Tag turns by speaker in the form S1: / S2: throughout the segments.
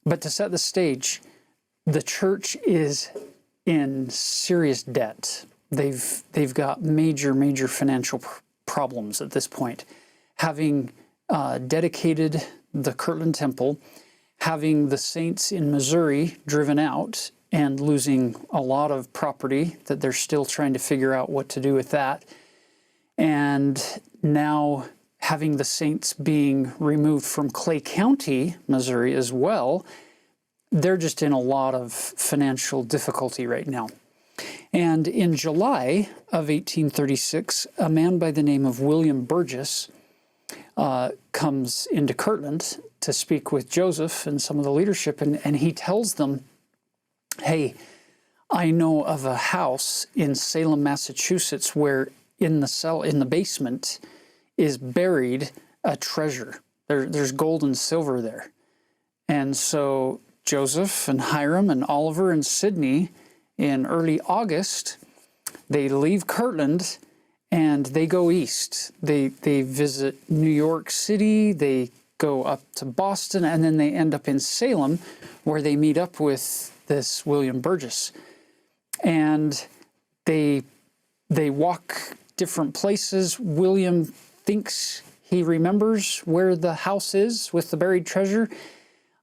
S1: But to set the stage, the church is in serious debt. They've got major financial problems at this point. Having dedicated the Kirtland Temple, having the saints in Missouri driven out and losing a lot of property that they're still trying to figure out what to do with that, and now having the saints being removed from Clay County, Missouri as well, they're just in a lot of financial difficulty right now. And in July of 1836, a man by the name of William Burgess comes into Kirtland to speak with Joseph and some of the leadership, and he tells them, hey, I know of a house in Salem, Massachusetts, where in the basement is buried a treasure. There's gold and silver there. And so Joseph and Hiram and Oliver and Sidney, in early August, they leave Kirtland and they go east. They visit New York City, they go up to Boston, and then they end up in Salem, where they meet up with this William Burgess. And they walk different places. William thinks he remembers where the house is with the buried treasure.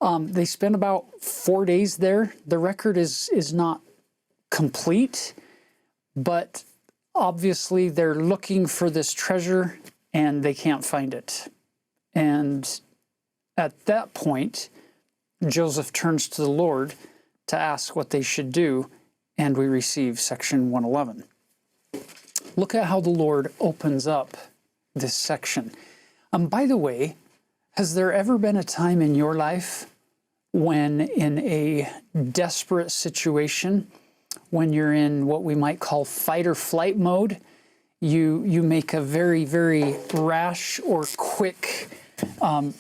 S1: They spend about 4 days there. The record is not complete, but obviously they're looking for this treasure and they can't find it. And at that point, Joseph turns to the Lord to ask what they should do, and we receive section 111. Look at how the Lord opens up this section. By the way, has there ever been a time in your life when in a desperate situation, when you're in what we might call fight or flight mode, you make a very rash or quick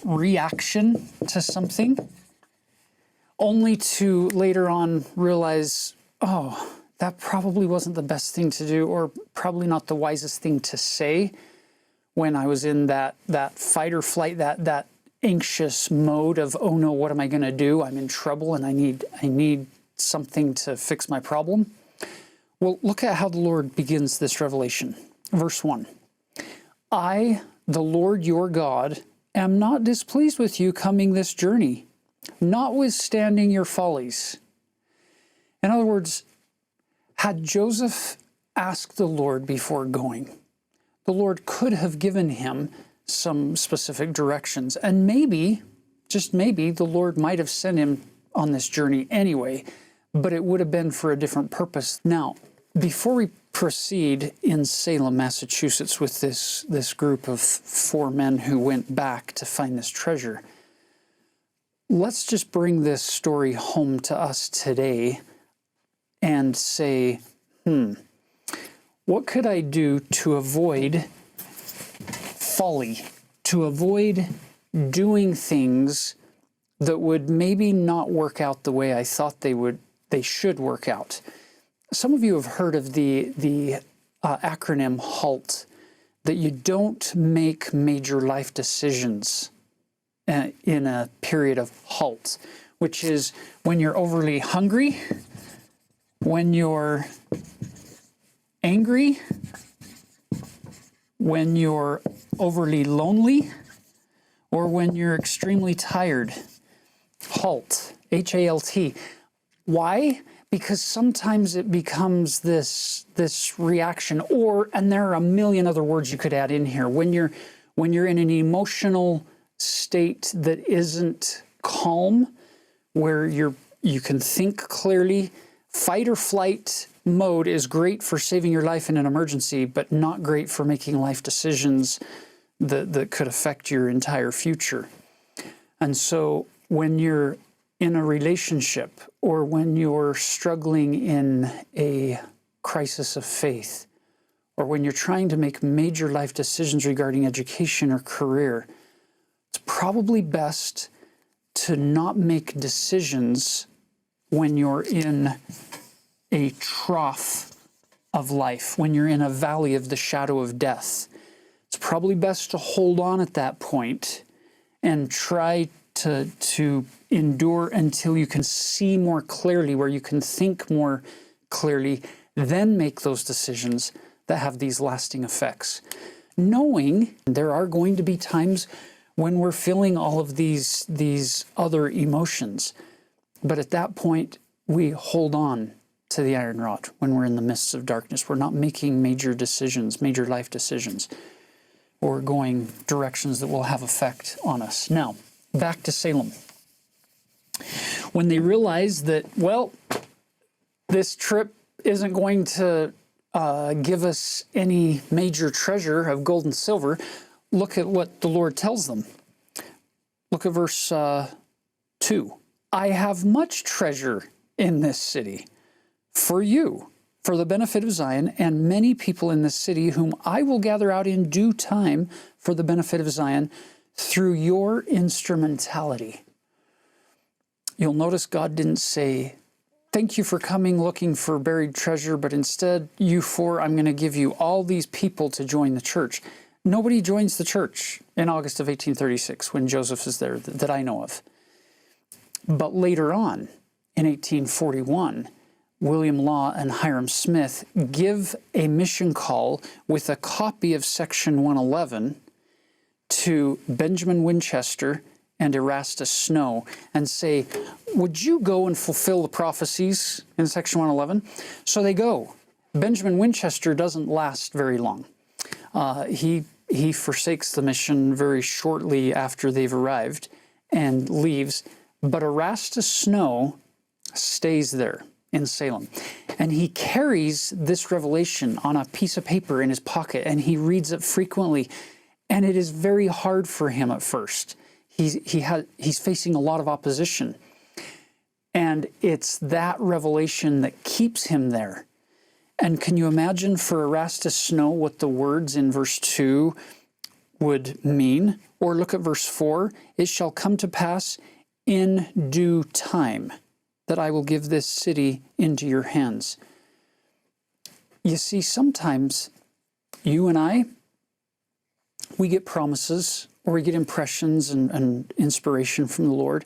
S1: reaction to something, only to later on realize, oh, that probably wasn't the best thing to do, or probably not the wisest thing to say when I was in that fight or flight, that anxious mode of, oh no, what am I going to do? I'm in trouble and I need something to fix my problem. Well, look at how the Lord begins this revelation. Verse 1. I, the Lord your God, am not displeased with you coming this journey, notwithstanding your follies. In other words, had Joseph asked the Lord before going, the Lord could have given him some specific directions, and maybe, just maybe, the Lord might have sent him on this journey anyway, but it would have been for a different purpose. Now, before we proceed in Salem, Massachusetts with this group of 4 men who went back to find this treasure, let's just bring this story home to us today and say, what could I do to avoid folly, to avoid doing things that would maybe not work out the way I thought they should work out? Some of you have heard of the acronym HALT, that you don't make major life decisions in a period of HALT, which is when you're overly hungry, when you're angry, when you're overly lonely, or when you're extremely tired. HALT, H-A-L-T. Why? Because sometimes it becomes this reaction, and there are a million other words you could add in here. When you're in an emotional state that isn't calm, where you can think clearly, fight or flight mode is great for saving your life in an emergency, but not great for making life decisions that could affect your entire future. And so when you're in a relationship, or when you're struggling in a crisis of faith, or when you're trying to make major life decisions regarding education or career, it's probably best to not make decisions when you're in a trough of life, when you're in a valley of the shadow of death. It's probably best to hold on at that point and try to endure until you can see more clearly, where you can think more clearly, then make those decisions that have these lasting effects. Knowing there are going to be times when we're feeling all of these other emotions. But at that point, we hold on to the iron rod when we're in the midst of darkness. We're not making major decisions, major life decisions, or going directions that will have effect on us. Now, back to Salem. When they realize that, well, this trip isn't going to give us any major treasure of gold and silver, look at what the Lord tells them. Look at verse 2. I have much treasure in this city for you, for the benefit of Zion, and many people in this city whom I will gather out in due time for the benefit of Zion through your instrumentality. You'll notice God didn't say, thank you for coming looking for buried treasure, but instead, you four, I'm going to give you all these people to join the church. Nobody joins the church in August of 1836 when Joseph is there that I know of. But later on, in 1841, William Law and Hiram Smith give a mission call with a copy of Section 111 to Benjamin Winchester and Erastus Snow and say, would you go and fulfill the prophecies in Section 111? So they go. Benjamin Winchester doesn't last very long. He forsakes the mission very shortly after they've arrived and leaves. But Erastus Snow stays there in Salem. And he carries this revelation on a piece of paper in his pocket, and he reads it frequently. And it is very hard for him at first. He's facing a lot of opposition. And it's that revelation that keeps him there. And can you imagine for Erastus Snow what the words in verse 2 would mean? Or look at verse 4. It shall come to pass in due time that I will give this city into your hands. You see, sometimes you and I, we get promises or we get impressions and inspiration from the Lord,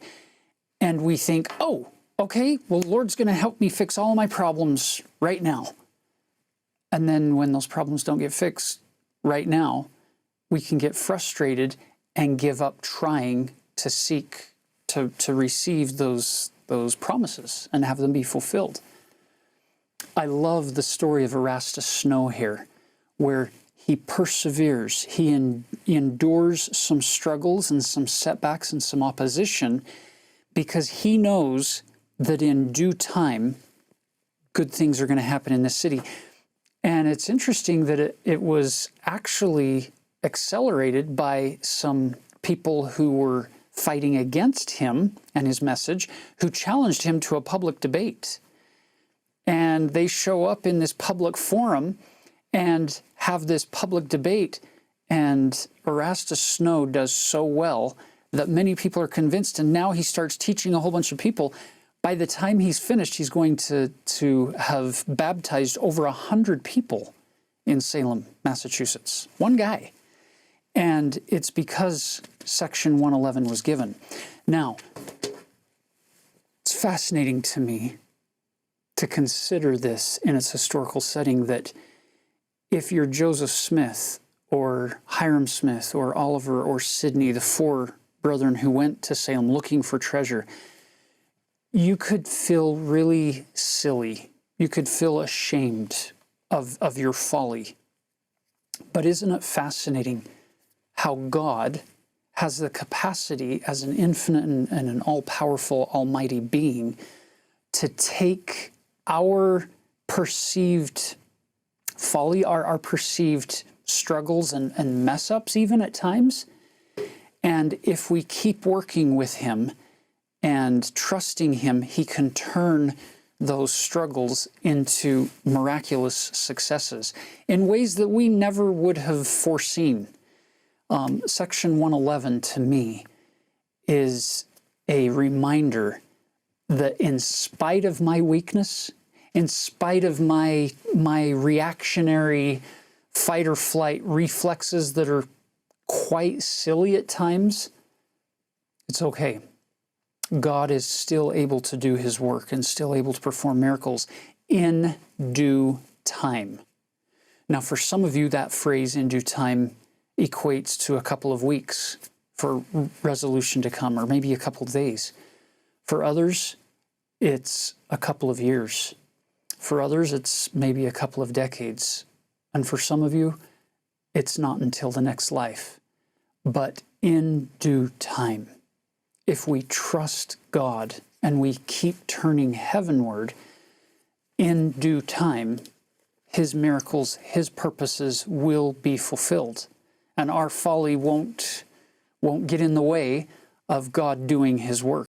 S1: and we think, oh, okay, well, the Lord's going to help me fix all my problems right now. And then when those problems don't get fixed right now, we can get frustrated and give up trying to seek to receive those promises and have them be fulfilled. I love the story of Erastus Snow here, where he perseveres, he endures some struggles and some setbacks and some opposition because he knows that in due time, good things are going to happen in this city. And it's interesting that it was actually accelerated by some people who were fighting against him and his message, who challenged him to a public debate. And they show up in this public forum and have this public debate, and Erastus Snow does so well that many people are convinced, and now he starts teaching a whole bunch of people. By the time he's finished, he's going to have baptized over 100 people in Salem, Massachusetts. One guy. And it's because Section 111 was given. Now, it's fascinating to me to consider this in its historical setting, that if you're Joseph Smith or Hiram Smith or Oliver or Sidney, the four brethren who went to Salem looking for treasure, you could feel really silly. You could feel ashamed of your folly. But isn't it fascinating how God has the capacity as an infinite and an all-powerful, almighty being to take our perceived folly, our perceived struggles and mess-ups even at times, and if we keep working with Him and trusting Him, He can turn those struggles into miraculous successes in ways that we never would have foreseen. Section 111 to me is a reminder that in spite of my weakness, in spite of my reactionary fight or flight reflexes that are quite silly at times, it's okay. God is still able to do his work and still able to perform miracles in due time. Now, for some of you, that phrase "in due time" equates to a couple of weeks for resolution to come, or maybe a couple of days. For others, it's a couple of years. For others, it's maybe a couple of decades. And for some of you, it's not until the next life. But in due time, if we trust God and we keep turning heavenward, in due time, his miracles, his purposes will be fulfilled. And our folly won't get in the way of God doing his work.